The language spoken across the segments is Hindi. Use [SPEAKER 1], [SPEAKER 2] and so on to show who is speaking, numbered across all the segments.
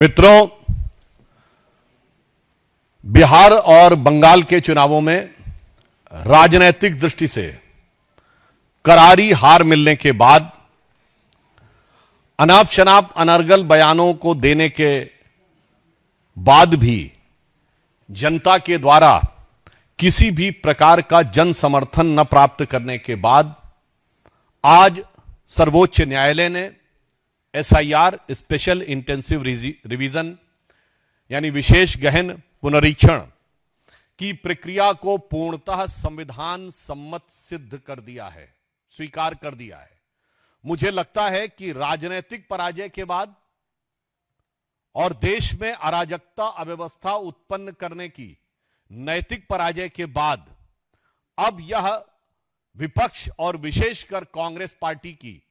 [SPEAKER 1] मित्रों, बिहार और बंगाल के चुनावों में राजनीतिक दृष्टि से करारी हार मिलने के बाद अनाप शनाप अनर्गल बयानों को देने के बाद भी जनता के द्वारा किसी भी प्रकार का जन समर्थन न प्राप्त करने के बाद आज सर्वोच्च न्यायालय ने एसआईआर स्पेशल इंटेंसिव रिवीजन यानी विशेष गहन पुनरीक्षण की प्रक्रिया को पूर्णतः संविधान सम्मत सिद्ध कर दिया है, स्वीकार कर दिया है। मुझे लगता है कि राजनीतिक पराजय के बाद और देश में अराजकता अव्यवस्था उत्पन्न करने की नैतिक पराजय के बाद अब यह विपक्ष और विशेषकर कांग्रेस पार्टी की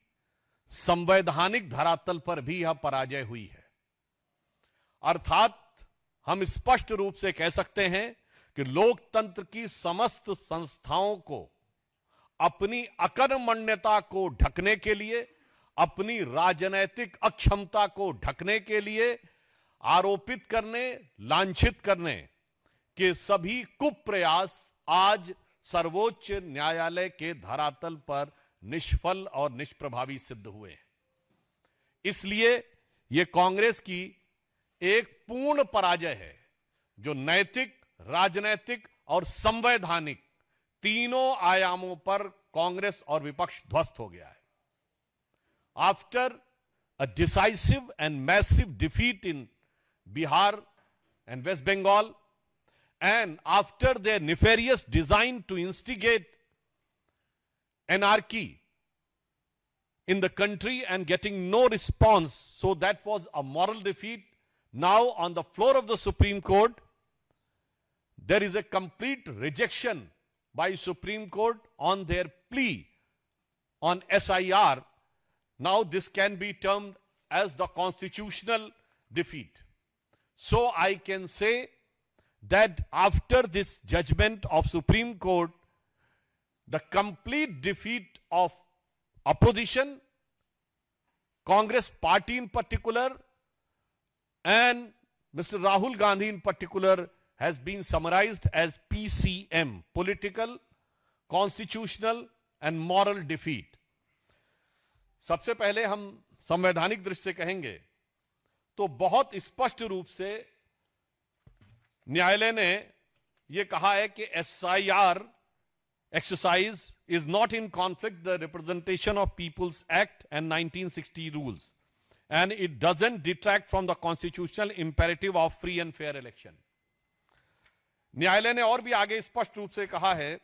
[SPEAKER 1] संवैधानिक धरातल पर भी यह पराजय हुई है। अर्थात हम स्पष्ट रूप से कह सकते हैं कि लोकतंत्र की समस्त संस्थाओं को अपनी अकर्मण्यता को ढकने के लिए, अपनी राजनैतिक अक्षमता को ढकने के लिए आरोपित करने, लांछित करने के सभी कुप्रयास आज सर्वोच्च न्यायालय के धरातल पर निष्फल और निष्प्रभावी सिद्ध हुए हैं। इसलिए यह कांग्रेस की एक पूर्ण पराजय है जो नैतिक, राजनैतिक और संवैधानिक तीनों आयामों पर कांग्रेस और विपक्ष ध्वस्त हो गया है। After a decisive and massive defeat in Bihar and West Bengal, and after their nefarious design to instigate anarchy in the country and getting no response, so that was a moral defeat. Now on the floor of the Supreme Court, there is a complete rejection by Supreme Court on their plea on SIR. Now this can be termed as the constitutional defeat. So I can say that after this judgment of Supreme Court, the complete defeat of opposition, Congress party in particular, and Mr. Rahul Gandhi in particular has been summarized as PCM, political, constitutional and moral defeat. सबसे पहले हम संवैधानिक दृष्टि से कहेंगे तो बहुत स्पष्ट रूप से न्यायालय ने यह कहा है कि SIR exercise is not in conflict the Representation of People's Act and 1960 rules, and it doesn't detract from the constitutional imperative of free and fair election. न्यायालय ने और भी आगे स्पष्ट रूप से कहा है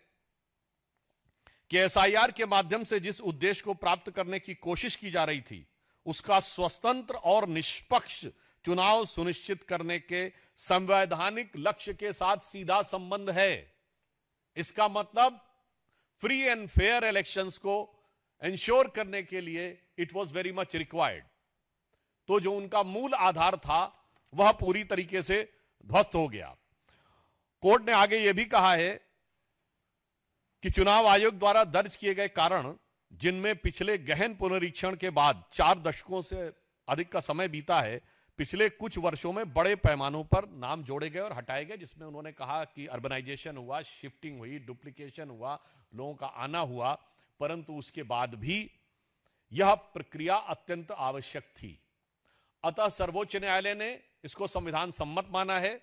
[SPEAKER 1] कि एसआईआर के माध्यम से जिस उद्देश्य को प्राप्त करने की कोशिश की जा रही थी उसका स्वतंत्र और निष्पक्ष चुनाव सुनिश्चित करने के संवैधानिक लक्ष्य के साथ सीधा संबंध है। इसका मतलब फ्री एंड फेयर इलेक्शंस को इंश्योर करने के लिए it was very much required. तो जो उनका मूल आधार था वह पूरी तरीके से ध्वस्त हो गया। कोर्ट ने आगे यह भी कहा है कि चुनाव आयोग द्वारा दर्ज किए गए कारण, जिनमें पिछले गहन पुनरीक्षण के बाद 4 दशकों से अधिक का समय बीता है, पिछले कुछ वर्षों में बड़े पैमानों पर नाम जोड़े गए और हटाए गए, जिसमें उन्होंने कहा कि अर्बनाइजेशन हुआ, शिफ्टिंग हुई, डुप्लीकेशन हुआ, लोगों का आना हुआ, परंतु उसके बाद भी यह प्रक्रिया अत्यंत आवश्यक थी। अतः सर्वोच्च न्यायालय ने इसको संविधान सम्मत माना है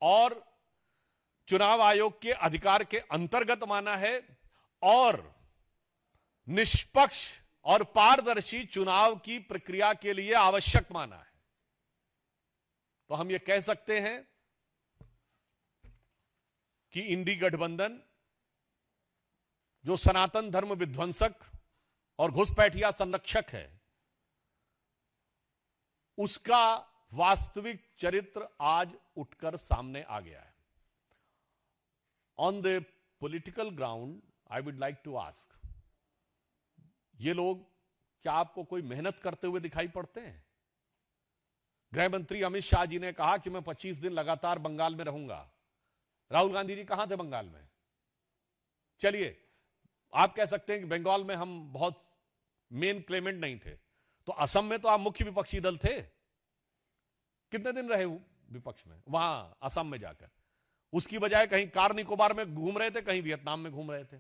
[SPEAKER 1] और चुनाव आयोग के अधिकार के अंतर्गत माना है और निष्पक्ष और पारदर्शी चुनाव की प्रक्रिया के लिए आवश्यक माना है। तो हम यह कह सकते हैं कि इंडी गठबंधन जो सनातन धर्म विध्वंसक और घुसपैठिया संरक्षक है, उसका वास्तविक चरित्र आज उठकर सामने आ गया है। On the political ground I would like to ask, ये लोग क्या आपको कोई मेहनत करते हुए दिखाई पड़ते हैं? गृह मंत्री अमित शाह जी ने कहा कि मैं 25 दिन लगातार बंगाल में रहूंगा। राहुल गांधी जी कहां थे बंगाल में? चलिए, आप कह सकते हैं कि बंगाल में हम बहुत मेन क्लेमेंट नहीं थे, तो असम में तो आप मुख्य विपक्षी दल थे। कितने दिन रहे विपक्ष में वहां असम में जाकर? उसकी बजाय कहीं कार निकोबार में घूम रहे थे, कहीं वियतनाम में घूम रहे थे।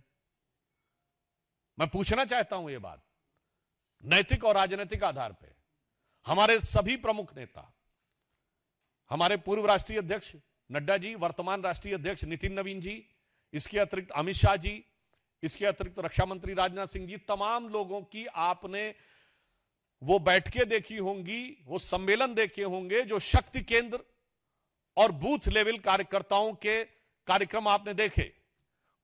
[SPEAKER 1] मैं पूछना चाहता हूं यह बात नैतिक और राजनीतिक आधार पर। हमारे सभी प्रमुख नेता, हमारे पूर्व राष्ट्रीय अध्यक्ष नड्डा जी, वर्तमान राष्ट्रीय अध्यक्ष नितिन नवीन जी, इसके अतिरिक्त अमित शाह जी, इसके अतिरिक्त रक्षा मंत्री राजनाथ सिंह जी, तमाम लोगों की आपने वो बैठकें देखी होंगी, वो सम्मेलन देखे होंगे, जो शक्ति केंद्र और बूथ लेवल कार्यकर्ताओं के कार्यक्रम आपने देखे,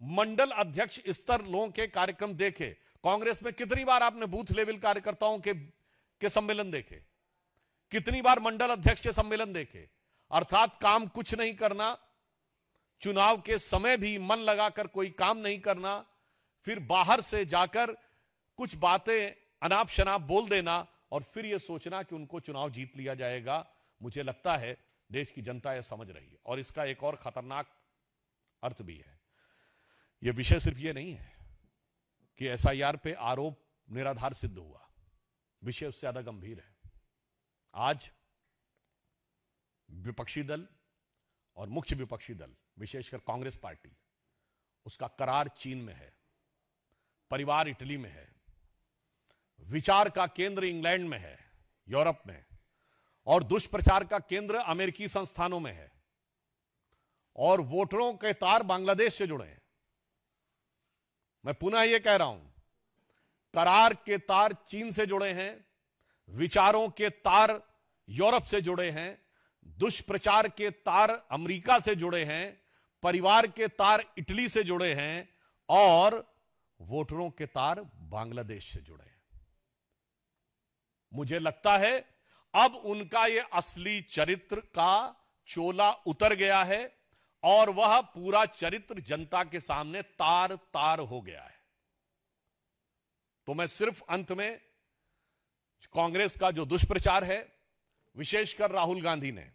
[SPEAKER 1] मंडल अध्यक्ष स्तर लोगों के कार्यक्रम देखे। कांग्रेस में कितनी बार आपने बूथ लेवल कार्यकर्ताओं के सम्मेलन देखे? कितनी बार मंडल अध्यक्ष के सम्मेलन देखे? अर्थात काम कुछ नहीं करना, चुनाव के समय भी मन लगाकर कोई काम नहीं करना, फिर बाहर से जाकर कुछ बातें अनाप शनाप बोल देना और फिर यह सोचना कि उनको चुनाव जीत लिया जाएगा। मुझे लगता है देश की जनता यह समझ रही है। और इसका एक और खतरनाक अर्थ भी है। यह विषय सिर्फ यह नहीं है कि एसआईआर पे आरोप निराधार सिद्ध हुआ, विषय उससे ज्यादा गंभीर है। आज विपक्षी दल और मुख्य विपक्षी दल, विशेषकर कांग्रेस पार्टी, उसका करार चीन में है, परिवार इटली में है, विचार का केंद्र इंग्लैंड में है, यूरोप में, और दुष्प्रचार का केंद्र अमेरिकी संस्थानों में है, और वोटरों के तार बांग्लादेश से जुड़े हैं। मैं पुनः यह कह रहा हूं, करार के तार चीन से जुड़े हैं, विचारों के तार यूरोप से जुड़े हैं, दुष्प्रचार के तार अमेरिका से जुड़े हैं, परिवार के तार इटली से जुड़े हैं, और वोटरों के तार बांग्लादेश से जुड़े हैं। मुझे लगता है अब उनका यह असली चरित्र का चोला उतर गया है और वह पूरा चरित्र जनता के सामने तार तार हो गया है। तो मैं सिर्फ अंत में कांग्रेस का जो दुष्प्रचार है, विशेषकर राहुल गांधी ने,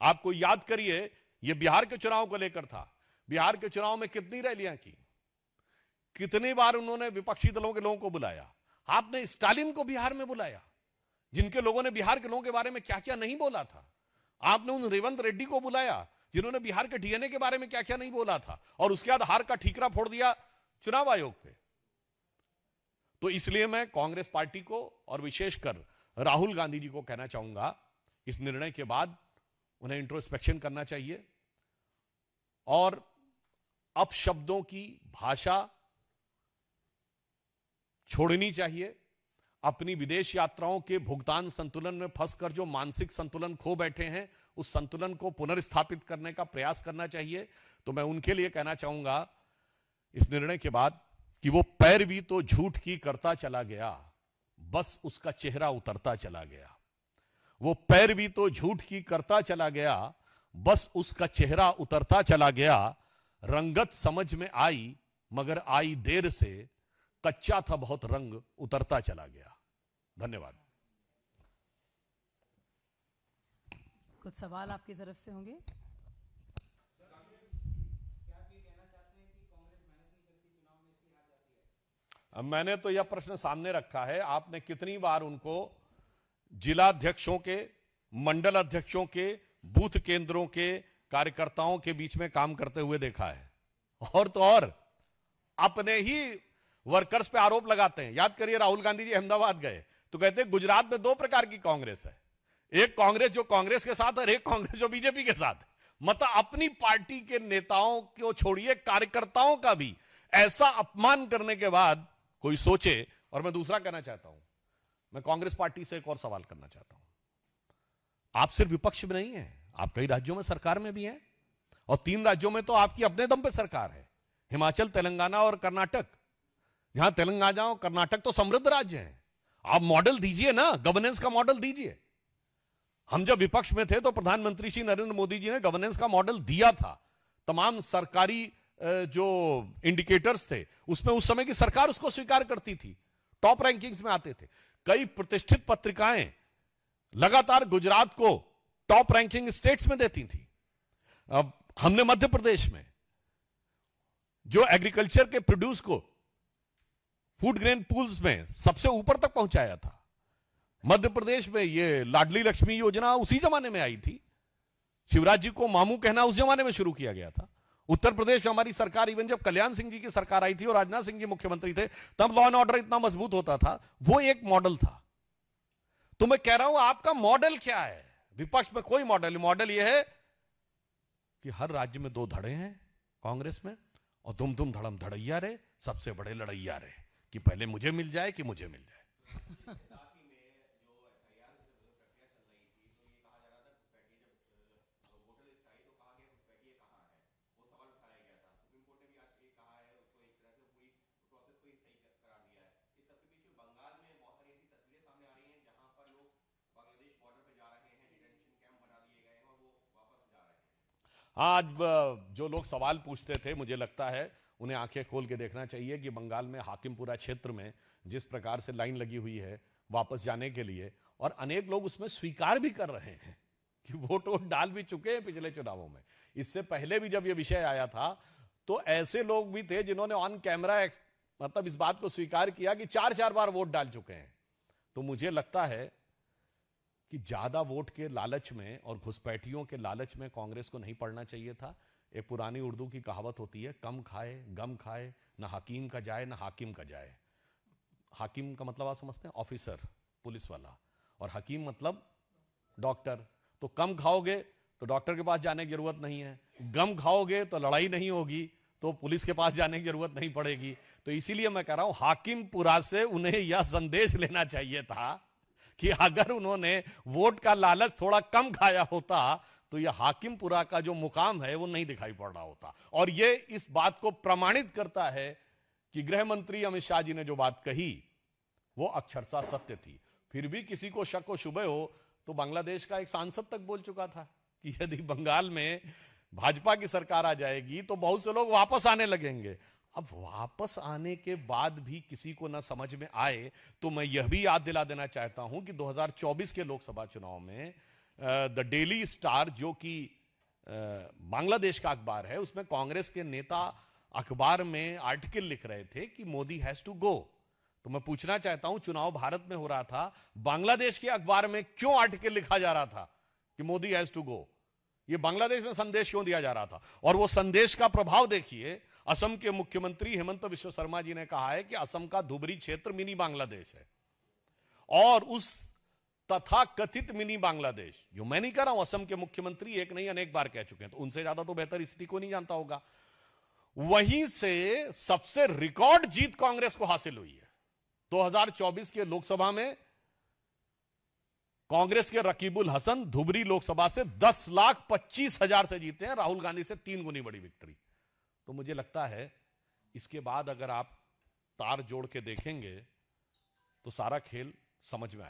[SPEAKER 1] आपको याद करिए, यह बिहार के चुनाव को लेकर था। बिहार के चुनाव में कितनी रैलियां की, कितनी बार उन्होंने विपक्षी दलों के लोगों को बुलाया। आपने स्टालिन को बिहार में बुलाया, जिनके लोगों ने बिहार के लोगों के बारे में क्या क्या नहीं बोला था। आपने उन रेवंत रेड्डी को बुलाया, जिन्होंने बिहार के डीएनए के बारे में क्या क्या नहीं बोला था, और उसके बाद हार का ठीकरा फोड़ दिया चुनाव आयोग पे। तो इसलिए मैं कांग्रेस पार्टी को और विशेषकर राहुल गांधी जी को कहना चाहूंगा, इस निर्णय के बाद उन्हें इंट्रोस्पेक्शन करना चाहिए और अपशब्दों की भाषा छोड़नी चाहिए। अपनी विदेश यात्राओं के भुगतान संतुलन में फंसकर जो मानसिक संतुलन खो बैठे हैं, उस संतुलन को पुनर्स्थापित करने का प्रयास करना चाहिए। तो मैं उनके लिए कहना चाहूंगा इस निर्णय के बाद कि वो पैरवी तो झूठ की करता चला गया, बस उसका चेहरा उतरता चला गया। वो पैरवी तो झूठ की करता चला गया, बस उसका चेहरा उतरता चला गया। रंगत समझ में आई मगर आई देर से, कच्चा था बहुत रंग उतरता चला गया। धन्यवाद।
[SPEAKER 2] कुछ सवाल आपकी तरफ से होंगे?
[SPEAKER 1] मैंने तो यह प्रश्न सामने रखा है, आपने कितनी बार उनको जिलाध्यक्षों के, मंडल अध्यक्षों के, बूथ केंद्रों के कार्यकर्ताओं के बीच में काम करते हुए देखा है? और तो और अपने ही वर्कर्स पे आरोप लगाते हैं। याद करिए, राहुल गांधी जी अहमदाबाद गए तो कहते हैं गुजरात में दो प्रकार की कांग्रेस है, एक कांग्रेस जो कांग्रेस के साथ है और एक कांग्रेस जो बीजेपी के साथ है। मतलब अपनी पार्टी के नेताओं को छोड़िए, कार्यकर्ताओं का भी ऐसा अपमान करने के बाद कोई सोचे। और मैं दूसरा कहना चाहता हूं, मैं कांग्रेस पार्टी से एक और सवाल करना चाहता हूं। आप सिर्फ विपक्ष में नहीं है, आप कई राज्यों में सरकार में भी हैं, और 3 राज्यों में तो आपकी अपने दम पे सरकार है, हिमाचल, तेलंगाना और कर्नाटक। जहां तेलंगाना और कर्नाटक तो समृद्ध राज्य हैं। आप मॉडल दीजिए ना, गवर्नेंस का मॉडल दीजिए। हम जब विपक्ष में थे तो प्रधानमंत्री श्री नरेंद्र मोदी जी ने गवर्नेंस का मॉडल दिया था। तमाम सरकारी जो इंडिकेटर्स थे उसमें उस समय की सरकार उसको स्वीकार करती थी, टॉप रैंकिंग्स में आते थे। कई प्रतिष्ठित पत्रिकाएं लगातार गुजरात को टॉप रैंकिंग स्टेट्स में देती थी। अब हमने मध्य प्रदेश में जो एग्रीकल्चर के प्रोड्यूस को फूड ग्रेन पूल्स में सबसे ऊपर तक पहुंचाया था। मध्य प्रदेश में ये लाडली लक्ष्मी योजना उसी जमाने में आई थी। शिवराज जी को मामू कहना उस जमाने में शुरू किया गया था। उत्तर प्रदेश में हमारी सरकार, इवन जब कल्याण सिंह जी की सरकार आई थी और राजनाथ सिंह जी मुख्यमंत्री थे, तब लॉ एंड ऑर्डर इतना मजबूत होता था। वो एक मॉडल था। तो मैं कह रहा हूं आपका मॉडल क्या है? विपक्ष में कोई मॉडल यह है कि हर राज्य में 2 धड़े हैं कांग्रेस में, और धुम धड़म धड़ैया रे, सबसे बड़े लड़ैया रे, कि पहले मुझे मिल जाए कि मुझे मिल जाए। आज जो लोग सवाल पूछते थे, मुझे लगता है उन्हें आंखें खोल के देखना चाहिए कि बंगाल में हाकिमपुरा क्षेत्र में जिस प्रकार से लाइन लगी हुई है वापस जाने के लिए, और अनेक लोग उसमें स्वीकार भी कर रहे हैं कि वोट डाल भी चुके हैं पिछले चुनावों में। इससे पहले भी जब यह विषय आया था तो ऐसे लोग भी थे जिन्होंने ऑन कैमरा मतलब इस बात को स्वीकार किया कि 4-4 बार वोट डाल चुके हैं। तो मुझे लगता है कि ज्यादा वोट के लालच में और घुसपैठियों के लालच में कांग्रेस को नहीं पड़ना चाहिए था। एक पुरानी उर्दू की कहावत होती है, कम खाए गम खाए, ना हकीम का जाए ना हाकिम का जाए। हाकिम का मतलब आप समझते हैं, ऑफिसर, पुलिस वाला, और हकीम मतलब डॉक्टर। तो कम खाओगे तो डॉक्टर के पास जाने की जरूरत नहीं है, गम खाओगे तो लड़ाई नहीं होगी, तो पुलिस के पास जाने की जरूरत नहीं पड़ेगी। तो इसीलिए मैं कह रहा हूं, हाकिमपुरा से उन्हें यह संदेश लेना चाहिए था कि अगर उन्होंने वोट का लालच थोड़ा कम खाया होता तो यह हाकिमपुरा का जो मुकाम है वो नहीं दिखाई पड़ रहा होता। और यह इस बात को प्रमाणित करता है कि गृह मंत्री अमित शाह जी ने जो बात कही वो अक्षरशः सत्य थी। फिर भी किसी को शक व शुबह हो तो बांग्लादेश का एक सांसद तक बोल चुका था कि यदि बंगाल में भाजपा की सरकार आ जाएगी तो बहुत से लोग वापस आने लगेंगे। अब वापस आने के बाद भी किसी को ना समझ में आए तो मैं यह भी याद दिला देना चाहता हूं कि 2024 के लोकसभा चुनाव में द डेली स्टार, जो कि बांग्लादेश का अखबार है, उसमें कांग्रेस के नेता अखबार में आर्टिकल लिख रहे थे कि मोदी हैज टू गो। तो मैं पूछना चाहता हूं, चुनाव भारत में हो रहा था, बांग्लादेश के अखबार में क्यों आर्टिकल लिखा जा रहा था कि मोदी हैज टू गो? ये बांग्लादेश में संदेश क्यों दिया जा रहा था? और वो संदेश का प्रभाव देखिए। असम के मुख्यमंत्री हेमंत बिश्व शर्मा जी ने कहा है कि असम का धुबरी क्षेत्र मिनी बांग्लादेश है, और उस तथा कथित मिनी बांग्लादेश, जो मैं नहीं कह रहा हूं, असम के मुख्यमंत्री एक नहीं अनेक बार कह चुके हैं, तो उनसे ज्यादा तो बेहतर स्थिति को नहीं जानता होगा। वहीं से सबसे रिकॉर्ड जीत कांग्रेस को हासिल हुई है। 2024 के लोकसभा में कांग्रेस के रकीबुल हसन धुबरी लोकसभा से 10,25,000 से जीते हैं, राहुल गांधी से 3 गुनी बड़ी विक्ट्री। तो मुझे लगता है इसके बाद अगर आप तार जोड़ के देखेंगे तो सारा खेल समझ में आएगा।